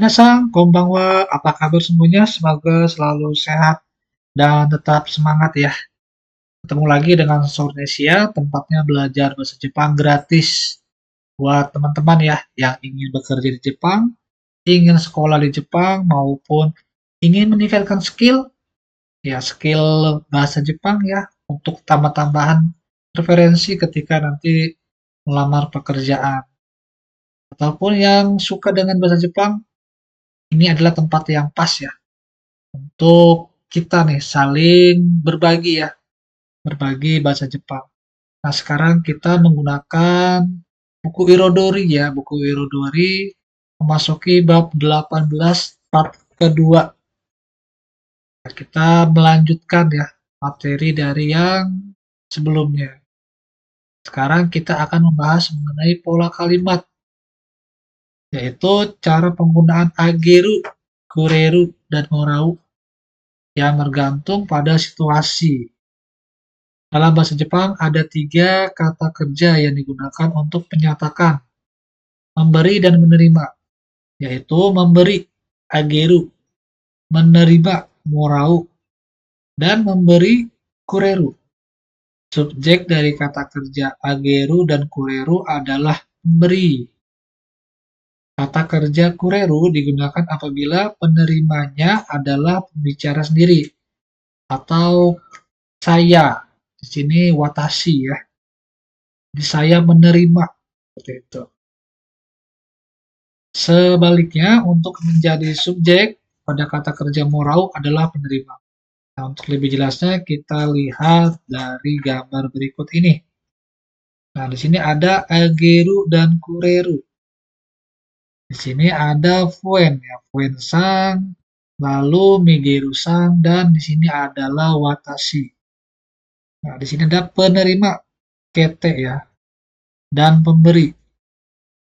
Minasan, konbanwa, apa kabar semuanya? Semoga selalu sehat dan tetap semangat ya. Ketemu lagi dengan Sornesia, tempatnya belajar bahasa Jepang gratis buat teman-teman ya yang ingin bekerja di Jepang, ingin sekolah di Jepang, maupun ingin meningkatkan skill bahasa Jepang ya untuk tambah-tambahan referensi ketika nanti melamar pekerjaan. Ataupun yang suka dengan bahasa Jepang, ini adalah tempat yang pas ya untuk kita nih saling berbagi ya, berbagi bahasa Jepang. Nah, sekarang kita menggunakan buku Irodori ya, buku Irodori memasuki bab 18 part kedua. Nah, kita melanjutkan ya materi dari yang sebelumnya. Sekarang kita akan membahas mengenai pola kalimat, yaitu cara penggunaan ageru, kureru, dan morau yang bergantung pada situasi. Dalam bahasa Jepang ada 3 kata kerja yang digunakan untuk menyatakan memberi dan menerima, yaitu memberi ageru, menerima morau, dan memberi kureru. Subjek dari kata kerja ageru dan kureru adalah memberi. Kata kerja kureru digunakan apabila penerimanya adalah pembicara sendiri atau saya. Di sini watashi ya. Jadi saya menerima seperti itu. Sebaliknya, untuk menjadi subjek pada kata kerja morau adalah penerima. Nah, untuk lebih jelasnya kita lihat dari gambar berikut ini. Nah, di sini ada ageru dan kureru. Di sini ada fuen ya, fuen sang, lalu migeru sang, dan di sini adalah watashi. Nah, di sini ada penerima kete ya, dan pemberi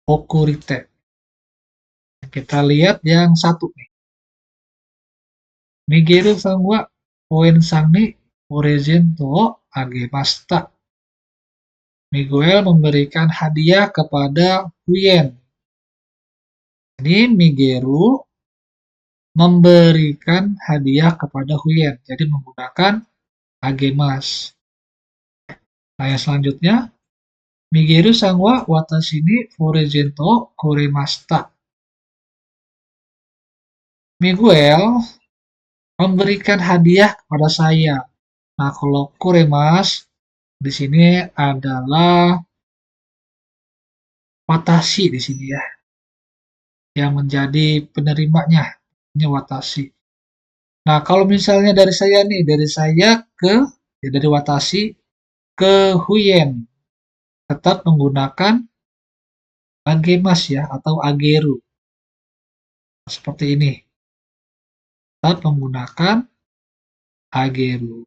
okurite. Kita lihat yang satu nih. Migeru sang wa fuen sang ni presento agemashita. Miguel memberikan hadiah kepada Huyen. Ini Migeru memberikan hadiah kepada Huyen. Jadi menggunakan agemas. Nah, yang selanjutnya, Migeru sang wa watashi ni presento kuremashita. Miguel memberikan hadiah kepada saya. Nah, kalau kuremas di sini adalah watashi di sini ya, yang menjadi penerimanya, ini watashi. Nah, kalau misalnya dari saya nih, dari saya ke, ya dari watashi ke Huyen, tetap menggunakan agemas ya, atau ageru. Seperti ini. Tetap menggunakan ageru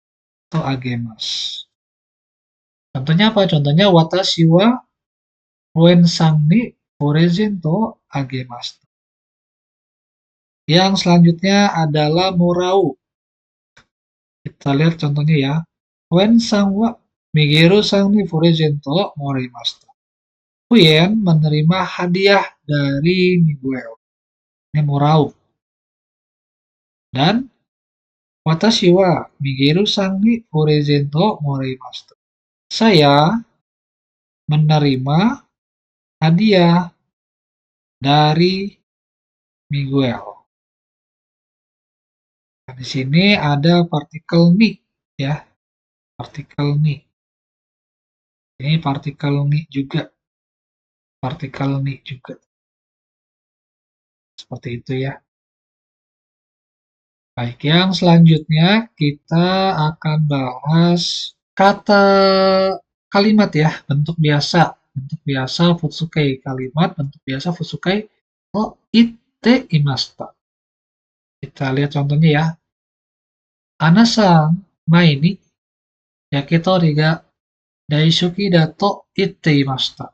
atau agemas. Contohnya apa? Contohnya watashi wa Huyen sang ni presento agemasu. Yang selanjutnya adalah morau. Kita lihat contohnya ya. Huyen sang wa Migeru sang ni presento morimasu. Huyen menerima hadiah dari Miguel. Ini morau. Dan watashi wa Migeru sang ni presento morimasu. Saya menerima hadiah dari Miguel. Nah, di sini ada partikel ni ya. Partikel ni. Ini partikel ni juga. Partikel ni juga. Seperti itu ya. Baik, yang selanjutnya kita akan bahas kata kalimat ya, bentuk biasa. Bentuk biasa futsukai. Kalimat bentuk biasa futsukai o itte imashita. Kita lihat contohnya ya. Ana-san, mai ni yakitori ga daisuki da to itte imashita.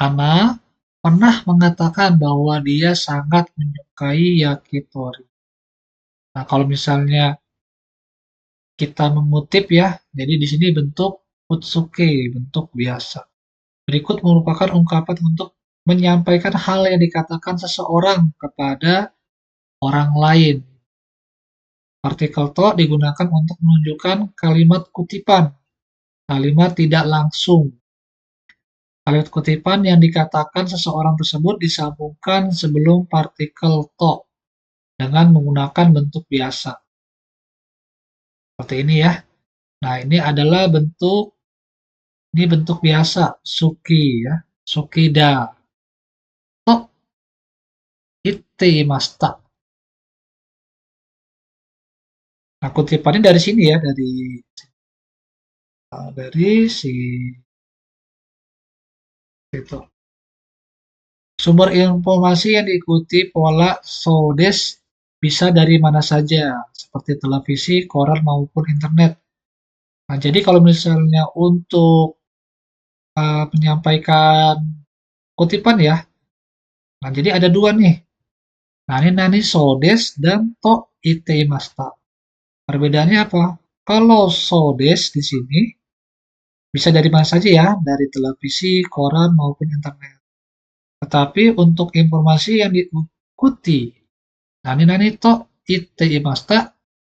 Ana pernah mengatakan bahwa dia sangat menyukai yakitori. Nah, kalau misalnya kita mengutip ya, jadi di sini bentuk futsuke, bentuk biasa. Berikut merupakan ungkapan untuk menyampaikan hal yang dikatakan seseorang kepada orang lain. Partikel to digunakan untuk menunjukkan kalimat kutipan, kalimat tidak langsung. Kalimat kutipan yang dikatakan seseorang tersebut disambungkan sebelum partikel to dengan menggunakan bentuk biasa. Seperti ini ya. Nah, ini bentuk biasa, suki ya, sukida. To itteimashita. Nah, kutipannya dari sini ya, dari si itu. Sumber informasi yang diikuti pola Sodes bisa dari mana saja, seperti televisi, koran, maupun internet. Nah, jadi kalau misalnya untuk menyampaikan kutipan ya, nah jadi ada dua nih. Nah, ini nani Sodes dan to iteimashita. Perbedaannya apa? Kalau Sodes di sini bisa dari mana saja ya, dari televisi, koran, maupun internet. Tetapi untuk informasi yang diikuti, nani to iteimashita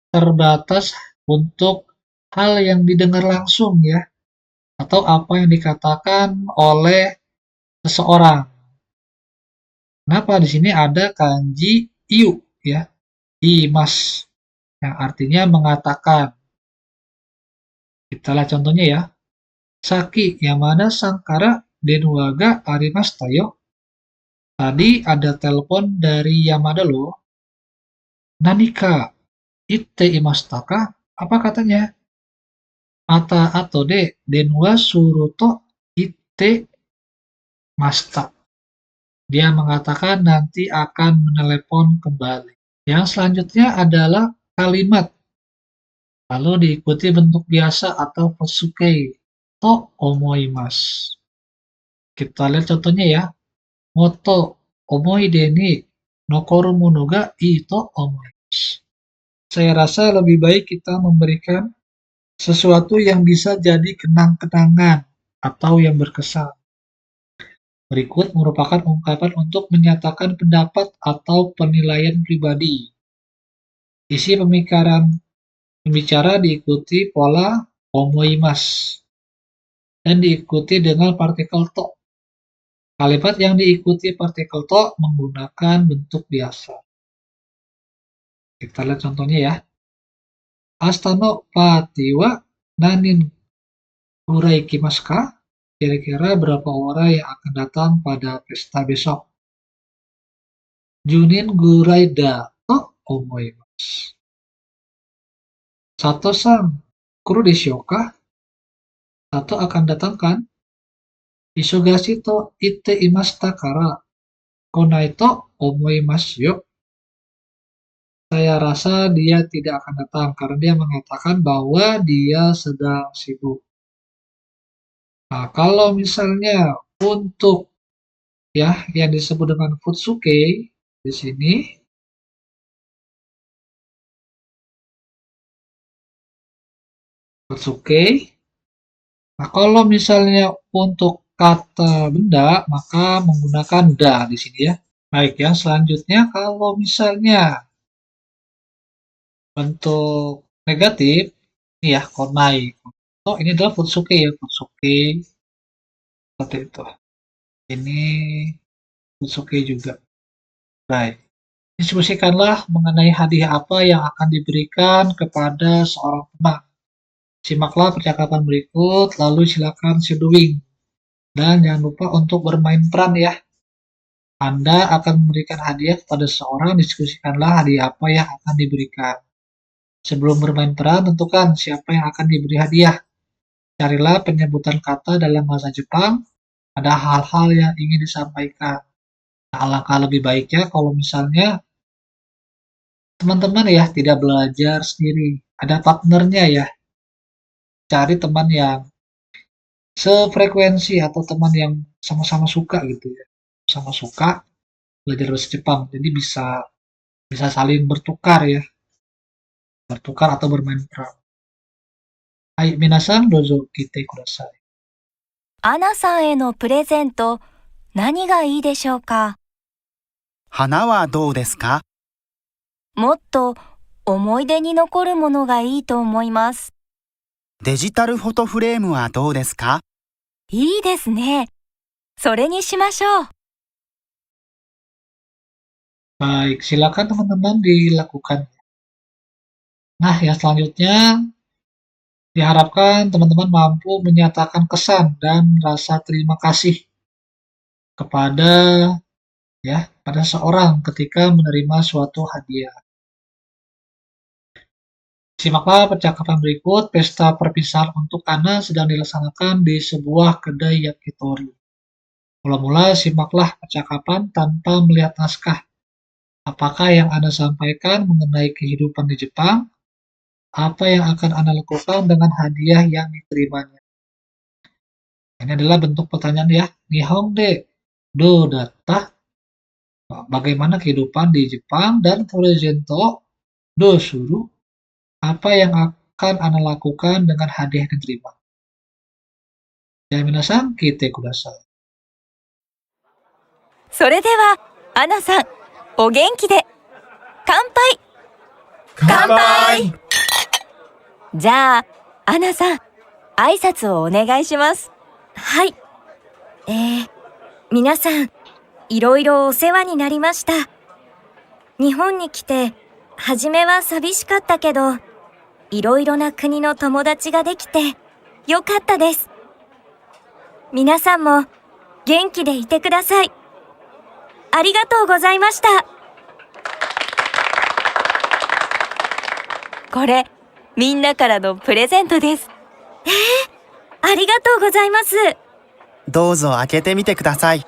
terbatas untuk hal yang didengar langsung ya, atau apa yang dikatakan oleh seseorang. Kenapa? Di sini ada kanji iu ya, imas, yang artinya mengatakan. Kita lihat contohnya ya. Saki, yang mana sangkara denwaga arimashita yo. Tadi ada telepon dari Yamada loh. Nanika itte imashita ka? Apa katanya? Mata atau de denwa suruto itte mashita. Dia mengatakan nanti akan menelepon kembali. Yang selanjutnya adalah kalimat. Lalu diikuti bentuk biasa atau futsukei. To omoimasu. Kita lihat contohnya ya. Moto omoide ni nokoru mono ga ii to omoimasu. Saya rasa lebih baik kita memberikan sesuatu yang bisa jadi kenang-kenangan atau yang berkesan. Berikut merupakan ungkapan untuk menyatakan pendapat atau penilaian pribadi. Isi pembicara diikuti pola omoimasu dan diikuti dengan partikel to. Kalimat yang diikuti partikel to menggunakan bentuk biasa. Kita lihat contohnya ya. Asta no pati wa nanin urai kimasu ka? Kira-kira berapa orang yang akan datang pada pesta besok? Junin gurai da to omoimasu. Sato-san, kuru deshou ka? Sato akan datang kan? Isogashi to itte imashita kara konai to omoimasu yo. Saya rasa dia tidak akan datang karena dia mengatakan bahwa dia sedang sibuk. Nah, kalau misalnya untuk ya yang disebut dengan futsuke di sini futsuke. Nah, kalau misalnya untuk kata benda maka menggunakan da di sini ya. Baik, yang selanjutnya kalau misalnya bentuk negatif ini ya konai. Oh, ini adalah futsuke ya, futsuke seperti itu. Ini futsuke juga. Baik. Diskusikanlah mengenai hadiah apa yang akan diberikan kepada seorang teman. Simaklah percakapan berikut, lalu silakan shadowing. Dan jangan lupa untuk bermain peran ya. Anda akan memberikan hadiah kepada seseorang, diskusikanlah hadiah apa yang akan diberikan. Sebelum bermain peran, tentukan siapa yang akan diberi hadiah. Carilah penyebutan kata dalam bahasa Jepang, ada hal-hal yang ingin disampaikan. Nah, alangkah lebih baiknya kalau misalnya teman-teman ya tidak belajar sendiri, ada partnernya ya. Cari teman yang sefrekuensi atau teman yang sama-sama suka gitu ya. Sama suka belajar bahasa Jepang. Jadi bisa bisa saling bertukar ya, bertukar atau bermain peran. Hai, minasan dozo kite kudasai. アナさんへのプレゼント何がいいでしょうか？花はどうですか？もっと思い出に残るものがいいと思います。デジタルフォトフレームはどうですか？いいですね。それにしましょう。Baik, silakan teman-teman dilakukan. Nah, yang selanjutnya diharapkan teman-teman mampu menyatakan kesan dan rasa terima kasih kepada pada seseorang ketika menerima suatu hadiah. Simaklah percakapan berikut. Pesta perpisahan untuk Ana sedang dilaksanakan di sebuah kedai yakitori. Mula-mula simaklah percakapan tanpa melihat naskah. Apakah yang Anda sampaikan mengenai kehidupan di Jepang? Apa yang akan Anda lakukan dengan hadiah yang diterimanya? Ini adalah bentuk pertanyaan ya. Nihon de do datta. Bagaimana kehidupan di Jepang, dan Presento do suru. Apa yang akan Anda lakukan dengan hadiah yang diterima? Ya, minasan, kite kudasai. それでは、アナさん、お元気で。乾杯。乾杯。じゃあ、アナさん、挨拶をお願いします。はい。皆さん、いろいろお世話になりました。日本に来て、初めは寂しかったけど、いろいろな国の友達ができて、よかったです。皆さんも、元気でいてください。ありがとうございました。これ、みんなからのプレゼントです。ありがとうございます。どうぞ開けてみてください。フ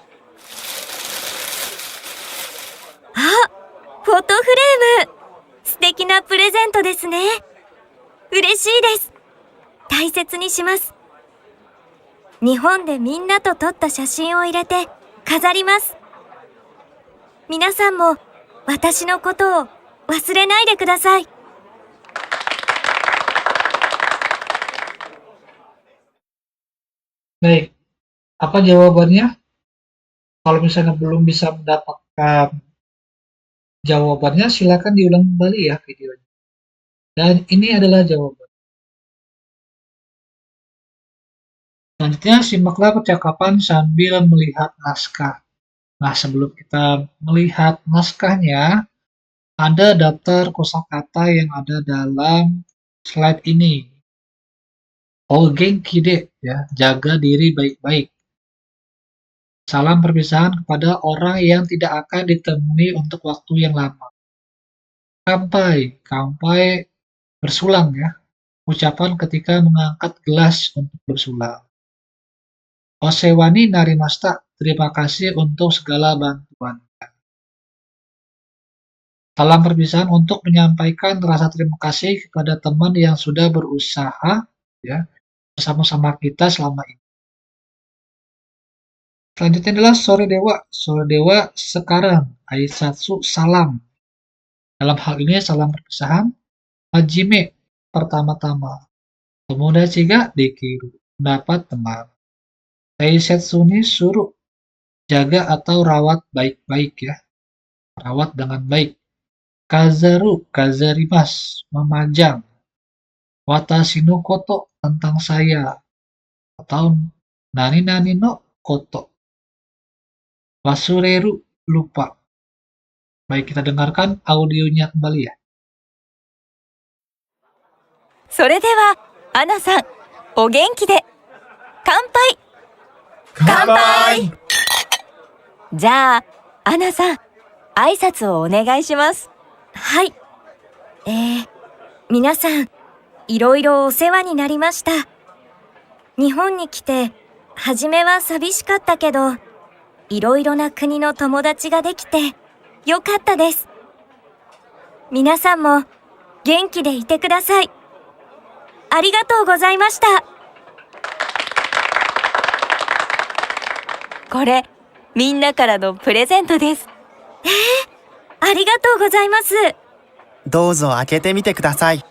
ォトフレーム。素敵なプレゼントですね。嬉しいです。大切にします。日本でみんなと撮った写真を入れて飾ります。皆さんも私のことを忘れないでください。Baik, apa jawabannya? Kalau misalnya belum bisa mendapatkan jawabannya, silakan diulang kembali ya videonya. Dan ini adalah jawaban. Selanjutnya, simaklah percakapan sambil melihat naskah. Nah, sebelum kita melihat naskahnya, ada daftar kosakata yang ada dalam slide ini. O genki de, ya, jaga diri baik-baik. Salam perpisahan kepada orang yang tidak akan ditemui untuk waktu yang lama. Kampai, kampai bersulang ya. Ucapan ketika mengangkat gelas untuk bersulang. Osewani narimashita, terima kasih untuk segala bantuan. Salam perpisahan untuk menyampaikan rasa terima kasih kepada teman yang sudah berusaha ya bersama-sama kita selama ini. Selanjutnya adalah sore dewa. Sore dewa sekarang. Aisatsu salam. Dalam hal ini salam perpisahan. Hajime pertama-tama. Tomodachi ga dekiru. Mendapat teman. Taisetsu ni suruh. Jaga atau rawat baik-baik ya. Rawat dengan baik. Kazaru kazarimasu. Memajang. Watashi no koto, tentang saya. Atau nani-nani no koto. Wasureru, lupa. Baik, kita dengarkan audionya kembali ya. それでは、アナさん、お元気で。乾杯。乾杯。じゃあ、アナさん、挨拶をお願いします。はい。皆さん、いろいろお世話になりました。日本に来て、初めは寂しかったけど、いろいろな国の友達ができて、よかったです。皆さんも、元気でいてください。ありがとうございました。これ、みんなからのプレゼントです。ありがとうございます。どうぞ開けてみてください。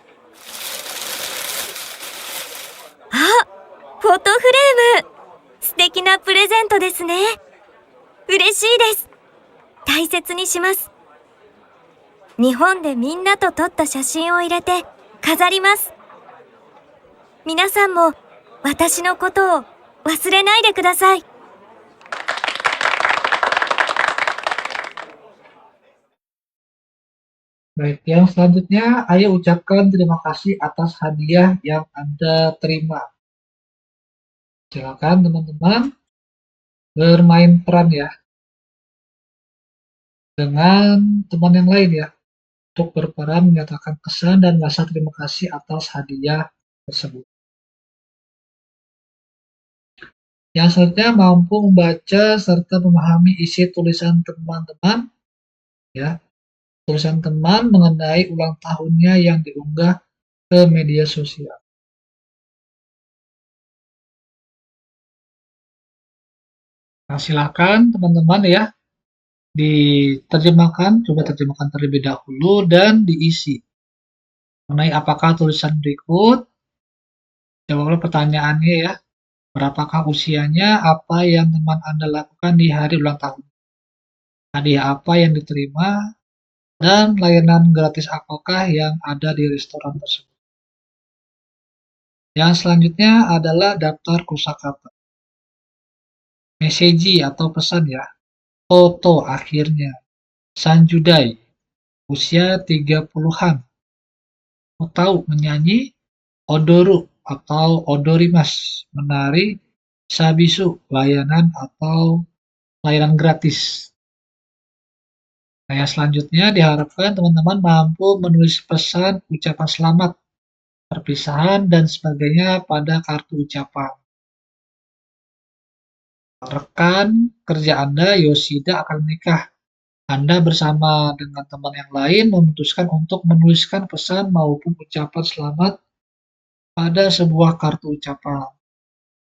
フォトフレーム。素敵なプレゼントですね。嬉しいです。大切にします。日本でみんなと撮った写真を入れて飾ります。皆さんも私のことを忘れないでください。Baik, yang selanjutnya, ayo ucapkan terima kasih atas hadiah yang Anda terima. Silakan teman-teman bermain peran ya dengan teman yang lain ya untuk berperan menyatakan kesan dan rasa terima kasih atas hadiah tersebut. Yang selanjutnya mampu membaca serta memahami isi tulisan teman-teman ya. Tulisan teman mengenai ulang tahunnya yang diunggah ke media sosial. Nah, silakan teman-teman ya diterjemahkan, coba terjemahkan terlebih dahulu dan diisi. Mengenai apakah tulisan berikut, jawablah pertanyaannya ya. Berapakah usianya, apa yang teman Anda lakukan di hari ulang tahun, hadiah apa yang diterima, dan layanan gratis apakah yang ada di restoran tersebut. Yang selanjutnya adalah daftar kosakata. Meseji atau pesan ya. Toto akhirnya. Sanjudai, usia 30-an. Mau tahu menyanyi? Odoru atau odorimas, menari. Sabisu, layanan atau layanan gratis. Nah, yang selanjutnya diharapkan teman-teman mampu menulis pesan ucapan selamat, perpisahan, dan sebagainya pada kartu ucapan. Rekan kerja Anda, Yoshida, akan menikah. Anda bersama dengan teman yang lain memutuskan untuk menuliskan pesan maupun ucapan selamat pada sebuah kartu ucapan.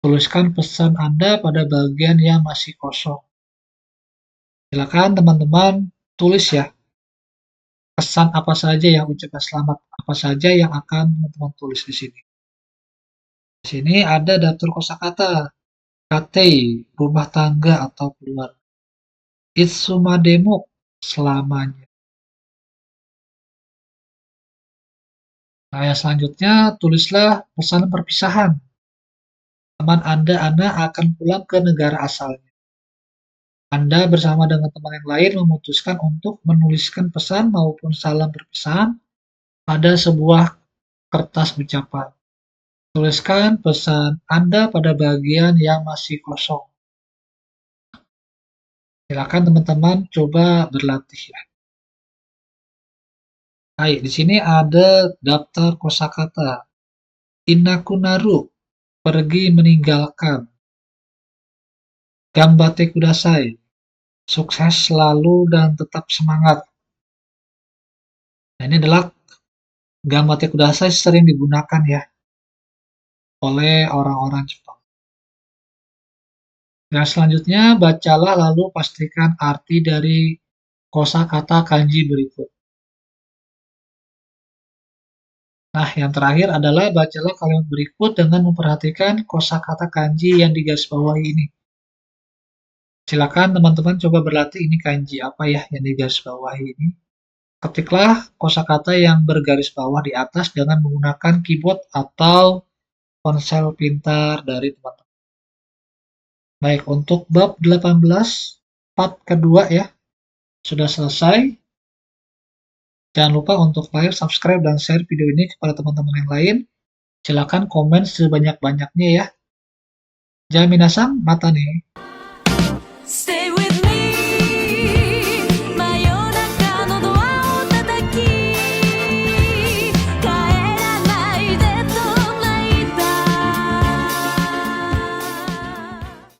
Tuliskan pesan Anda pada bagian yang masih kosong. Silakan teman-teman tulis ya, pesan apa saja yang ucapan selamat apa saja yang akan teman-teman tulis di sini. Di sini ada daftar kosakata, katei, rumah tangga atau keluarga. Itsumademo, selamanya. Nah, yang selanjutnya tulislah pesan perpisahan. Teman Anda akan pulang ke negara asalnya. Anda bersama dengan teman yang lain memutuskan untuk menuliskan pesan maupun salam perpisahan pada sebuah kertas ucapan. Tuliskan pesan Anda pada bagian yang masih kosong. Silakan teman-teman coba berlatih ya. Baik, di sini ada daftar kosakata. Inakunaru, pergi meninggalkan. Gambate kudasai, sukses selalu dan tetap semangat. Nah, ini adalah gambate kudasai sering digunakan ya oleh orang-orang Jepang. Yang selanjutnya, bacalah lalu pastikan arti dari kosakata kanji berikut. Nah, yang terakhir adalah bacalah kalimat berikut dengan memperhatikan kosakata kanji yang digarisbawahi ini. Silakan teman-teman coba berlatih ini kanji apa ya yang digarisbawahi ini. Ketiklah kosakata yang bergaris bawah di atas dengan menggunakan keyboard atau ponsel pintar dari teman-teman. Baik, untuk bab 18, part kedua ya, sudah selesai. Jangan lupa untuk like, subscribe, dan share video ini kepada teman-teman yang lain. Silakan komen sebanyak-banyaknya ya. Jaminan mata nih.